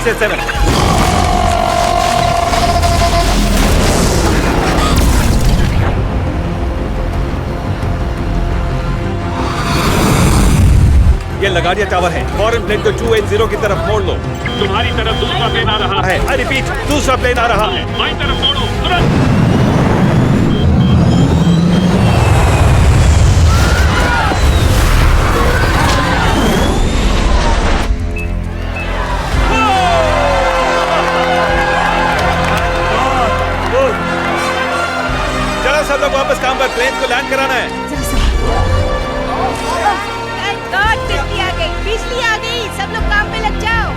से 7। ये लगाड़िया टावर है। फॉरेन प्लेन को 280 की तरफ मोड़ लो। तुम्हारी तरफ दूसरा प्लेन आ रहा है। आई रिपीट, दूसरा प्लेन आ रहा है। बाईं तरफ मोड़ो तुरंत। चलो सब लोग वापस काम पर, प्लेन को लैंड कराना है। बिजली आ गई, सब लोग काम पे लग जाओ।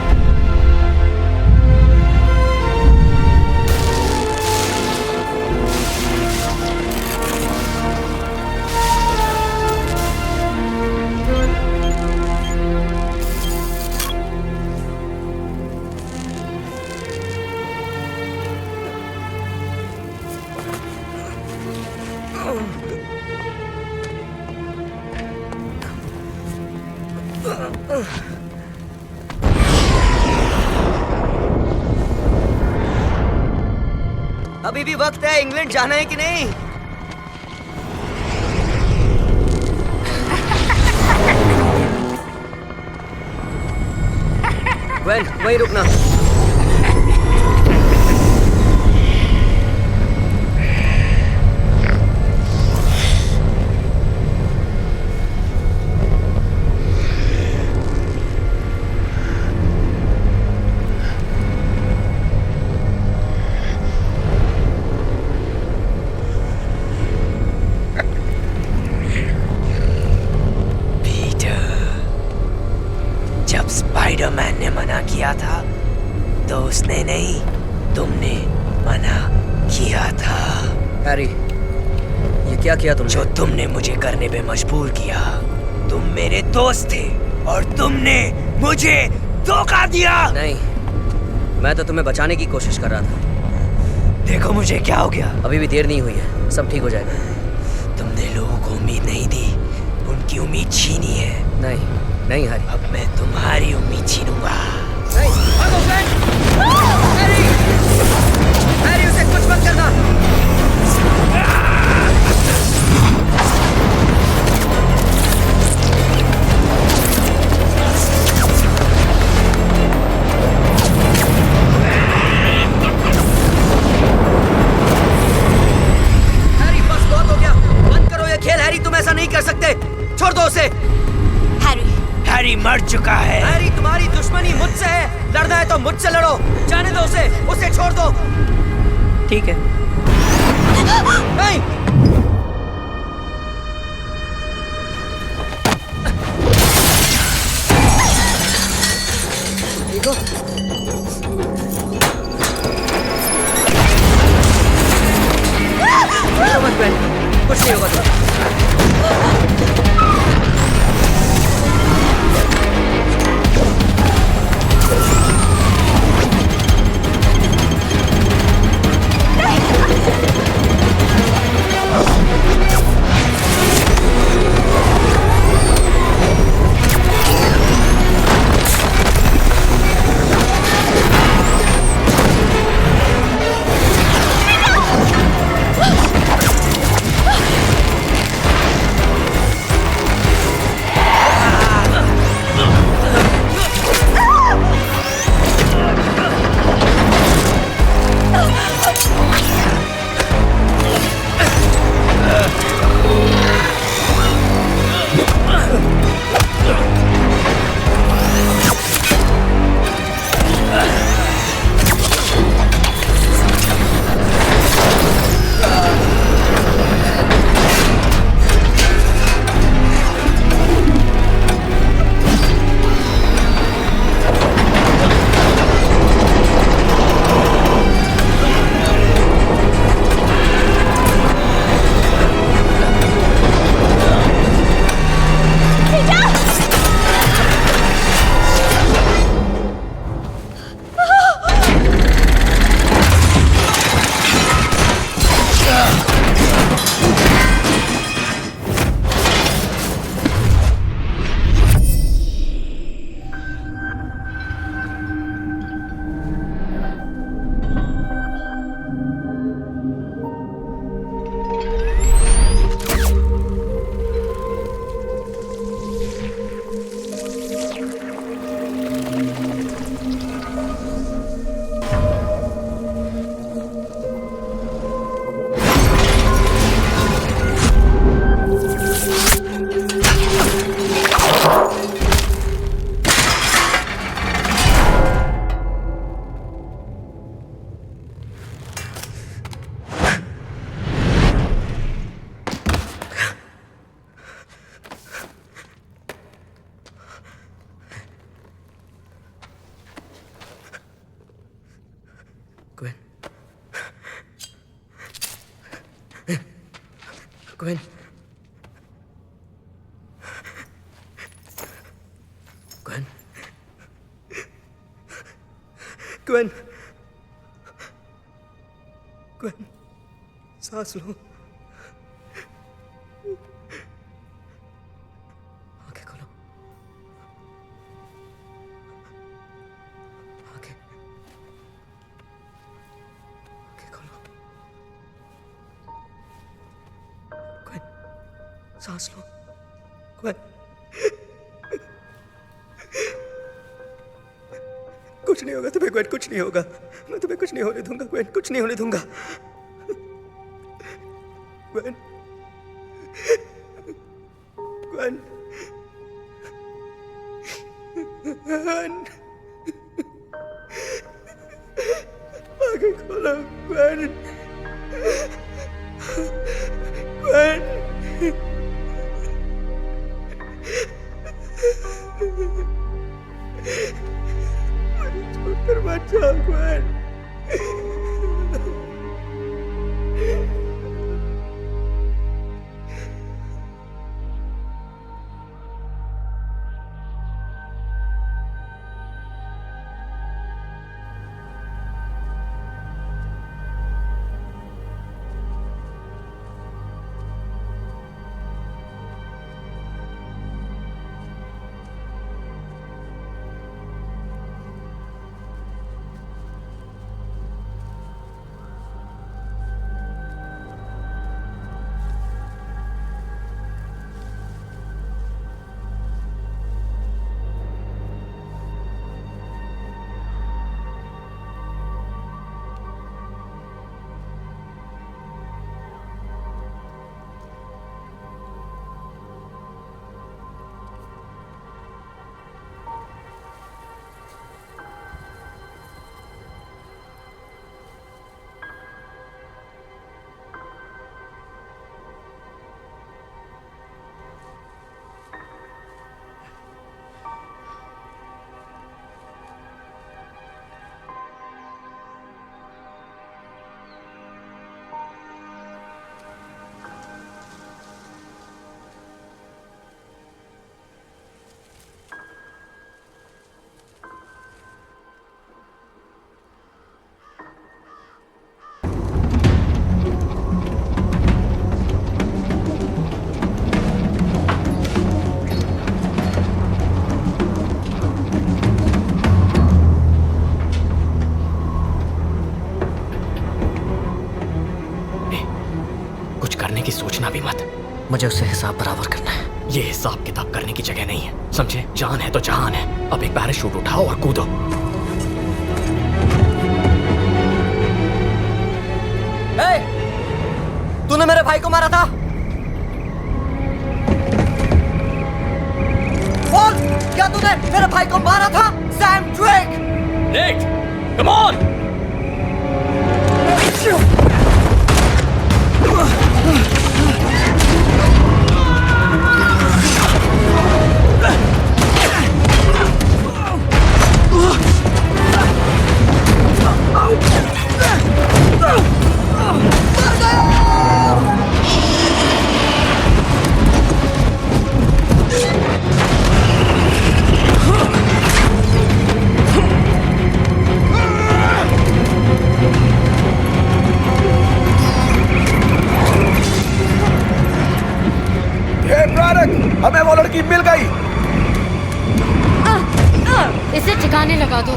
अभी भी वक्त है, इंग्लैंड जाना है कि नहीं? ग्वेन, वहीं रुकना। स्पाइडरमैन ने मना किया था तो उसने नहीं, तुमने मना किया था। हैरी, ये क्या किया तुमने? जो तुमने मुझे करने पे मजबूर किया। तुम मेरे दोस्त थे और तुमने मुझे धोखा दिया। नहीं, मैं तो तुम्हें बचाने की कोशिश कर रहा था। देखो मुझे क्या हो गया। अभी भी देर नहीं हुई है, सब ठीक हो जाएगा। तुमने लोगों को उम्मीद नहीं दी, उनकी उम्मीद छीनी है। नहीं नहीं हैरी, अब मैं तुम्हारी उम्मीद छीनूंगा। नहीं, भागो फ्रेंड! हैरी! हैरी, उसे कुछ मत करना। हैरी, बस बहुत हो गया, बंद करो ये खेल। हैरी, तुम ऐसा नहीं कर सकते, छोड़ दो उसे। हैरी मर चुका है। हैरी, तुम्हारी दुश्मनी मुझसे है, लड़ना है तो मुझसे लड़ो। जाने दो उसे छोड़ दो। ठीक है। नहीं, देखो, मत बहन, कुछ नहीं होगा तुम्हें। Gwen. Gwen. Gwen. Gwen. Gwen. सांस लो. आंखें खोलो. आंखें खोलो. Gwen. सांस लो. Gwen. कुछ नहीं होगा तुम्हें, Gwen. कुछ नहीं होगा. मैं तुम्हें कुछ नहीं होने दूंगा, Gwen. कुछ नहीं होने दूंगा. Gwen. Gwen. Gwen. आंखें खोलो, Gwen. Gwen. मुझे छोड़कर मत जाओ, Gwen. सोचना भी मत. मुझे उससे हिसाब बराबर करना है. ये हिसाब किताब करने की जगह नहीं है, समझे? जान है तो जहान है. अब एक पैराशूट उठाओ और कूदो. तूने मेरे भाई को मारा था? बोल, क्या तूने मेरे भाई को मारा था? Sam Drake. Nate, come on. हमें वो लड़की मिल गई. इसे ठिकाने लगा दो.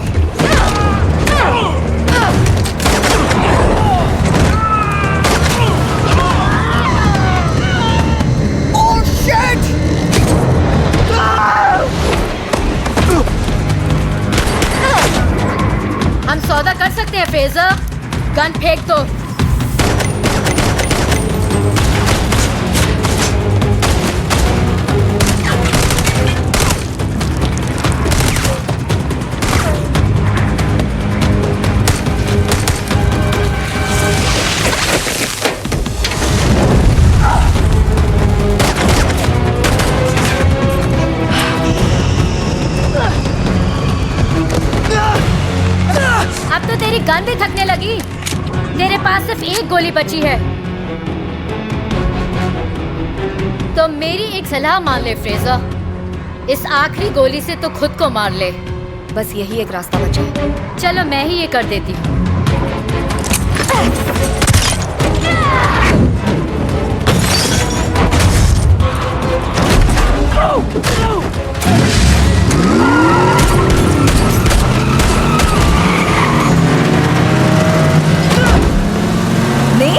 Oh shit! हम सौदा कर सकते हैं फेजर. गन फेंक दो. गन भी थकने लगने लगी? तेरे पास सिर्फ एक गोली बची है, तो मेरी एक सलाह मान ले फ्रेजर। इस आखिरी गोली से तो खुद को मार ले। बस यही एक रास्ता बचा है। चलो मैं ही ये कर देती हूँ।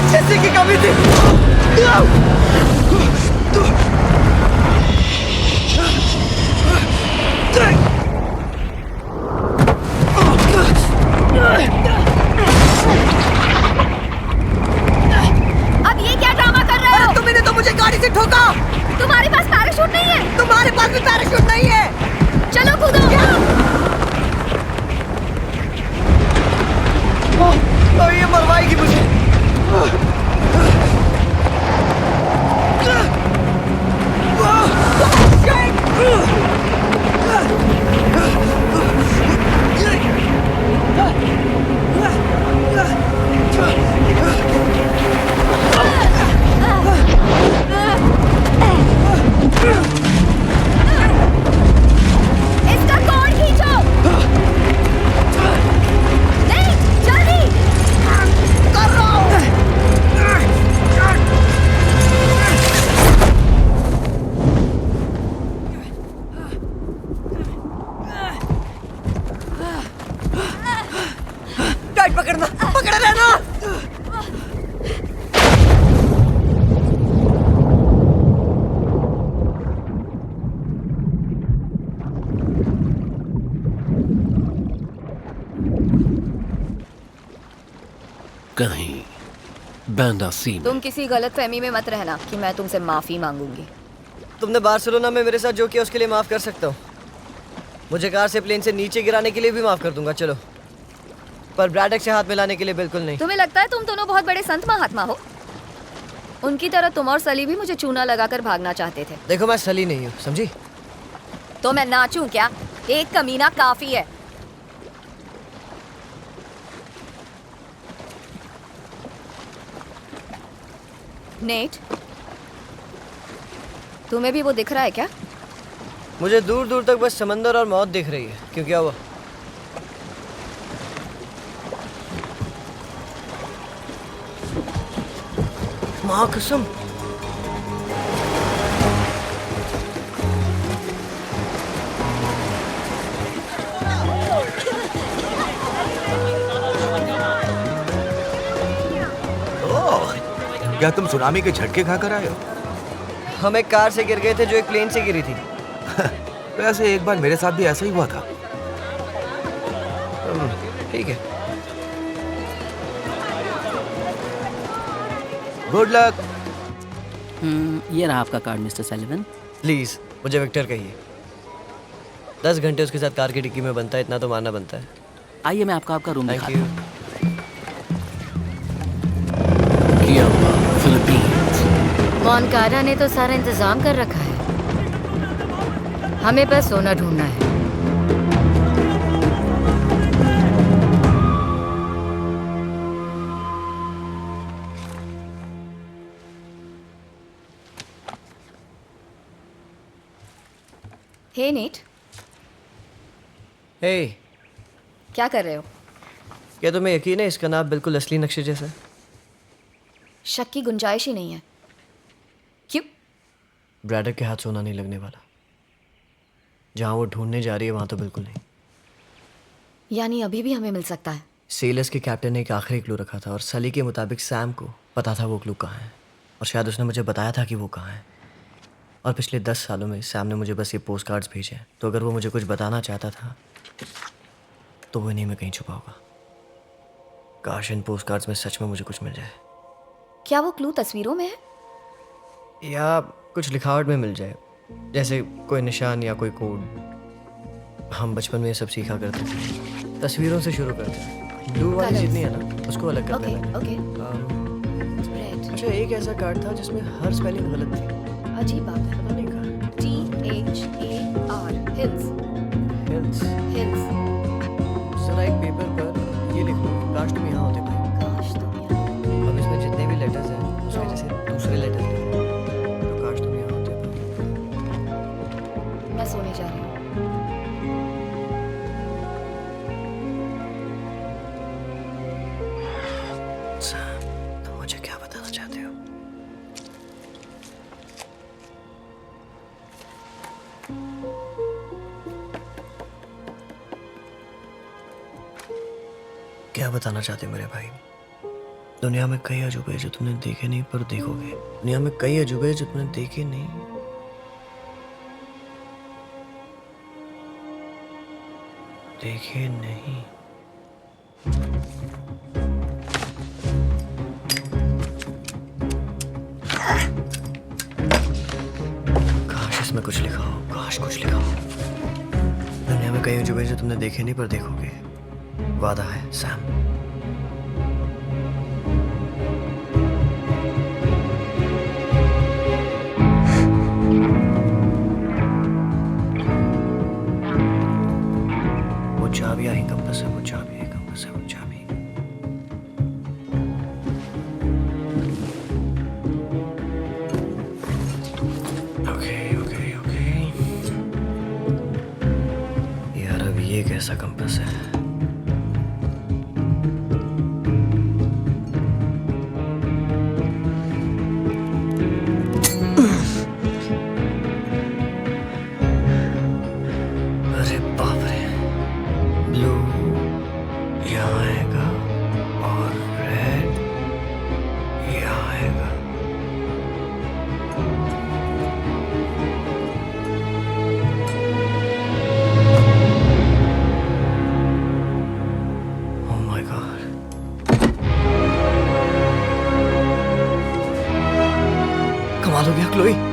किसी की कमी थी। अब ये क्या ड्रामा कर रहे हो? तुमने तो मुझे गाड़ी से ठोका। तुम्हारे पास पैराशूट नहीं है? तुम्हारे पास भी पैराशूट नहीं है। चलो कूदो। ये मरवाएगी मुझे। इसका कॉर्ड खींचो। नहीं, जल्दी। कर रहा हूँ। टाइट पकड़ना, पकड़े रहना। कहीं बैंडा सी में तुम किसी गलतफहमी में मत रहना कि मैं तुमसे माफी मांगूंगी। तुमने बार्सिलोना में मेरे साथ जो किया उसके लिए माफ कर सकता हूँ। मुझे कार से प्लेन से नीचे गिराने के लिए भी माफ कर दूंगा, चलो, पर ब्रैडक से हाथ मिलाने के लिए बिल्कुल नहीं। तुम्हें लगता है तुम दोनों बहुत बड़े संत महात्मा हो? उनकी तरह तुम और सली भी मुझे चूना लगाकर भागना चाहते थे। देखो मैं सली नहीं हूँ, समझी? तो मैं नाचूं क्या? एक कमीना काफी है। नेट, तुम्हें भी वो दिख रहा है क्या? मुझे दूर दूर तक बस समंदर और मौत दिख रही है। क्यों, क्या हुआ? माँ कसम, क्या तुम सुनामी के झटके खाकर आए हो? हम एक कार से गिर गए थे जो एक प्लेन से गिरी थी। वैसे एक बार मेरे साथ भी ऐसा ही हुआ था। ठीक है, गुड लक। ये रहा आपका कार्ड मिस्टर सैलिवन। प्लीज मुझे विक्टर कहिए। 10 घंटे उसके साथ कार की डिक्की में बनता है, इतना तो मानना बनता है। आइए मैं आपका रूम थैंक दिखाता यू। हूँ। मोनकारा ने तो सारा इंतजाम कर रखा है, हमें बस सोना ढूंढना है। हे नेट, हे, क्या कर रहे हो? क्या तुम्हें यकीन है इसका नाम बिल्कुल असली नक्शे जैसा है? शक की गुंजाइश ही नहीं है। क्यों? ब्रैडक के हाथ सोना नहीं लगने वाला। जहाँ वो ढूंढने जा रही है वहाँ तो बिल्कुल नहीं। यानी अभी भी हमें मिल सकता है। सेलर्स के कैप्टन ने एक आखिरी क्लू रखा था और सली के मुताबिक सैम को पता था वो क्लू कहाँ है, और शायद उसने मुझे बताया था कि वो कहाँ है। और पिछले 10 सालों में सैम ने मुझे बस ये पोस्ट कार्ड्स भेजे हैं, तो अगर वो मुझे कुछ बताना चाहता था तो वो इन्हीं में कहीं छुपा होगा। काश इन पोस्ट कार्ड्स में सच में मुझे कुछ मिल जाए, क्या वो क्लू तस्वीरों में है? या कुछ लिखावट में मिल जाए, जैसे कोई निशान या कोई कोड। हम बचपन में ये सब सीखा करते थे। तस्वीरों से शुरू करते हैं। ब्लू वाली जितनी है ना उसको अलग कर ओके देना। ओके। अच्छा, एक ऐसा कार्ड था जिसमें हर स्पेलिंग गलत थी। अजीब बात है। पता नहीं कहा। THAR hills hills. हिल्स। जरा एक पेपर पर ये लिखो, काश तुम यहाँ होते भाई। काश तुम यहाँ- अब इसमें जितने भी लेटर्स हैं उसमें जैसे दूसरे लेटर्स लिखो, तो काश तुम यहाँ होते भाई। मैं सोने जा रही हूँ। सैम, तुम मुझे क्या बताना चाहते हो? क्या बताना चाहते हो मेरे भाई? दुनिया में कई अजूबे हैं जो तुमने देखे नहीं पर देखोगे। दुनिया में कई अजूबे हैं जो तुमने देखे नहीं देखे नहीं। काश इसमें कुछ लिखा हो, काश कुछ लिखा हो। दुनिया में कई अजूबे हैं जो तुमने देखे नहीं पर देखोगे। वादा है सैम। वो चाबी आई कंपस है, वो चाबी है कंपस है, वो चाबी। ओके ओके ओके यार, अब ये कैसा कंपस है? अरे बाप रे, ब्लू यहाँ आएगा और रेड यहाँ आएगा। Oh my God. कमाल हो गया क्लोई।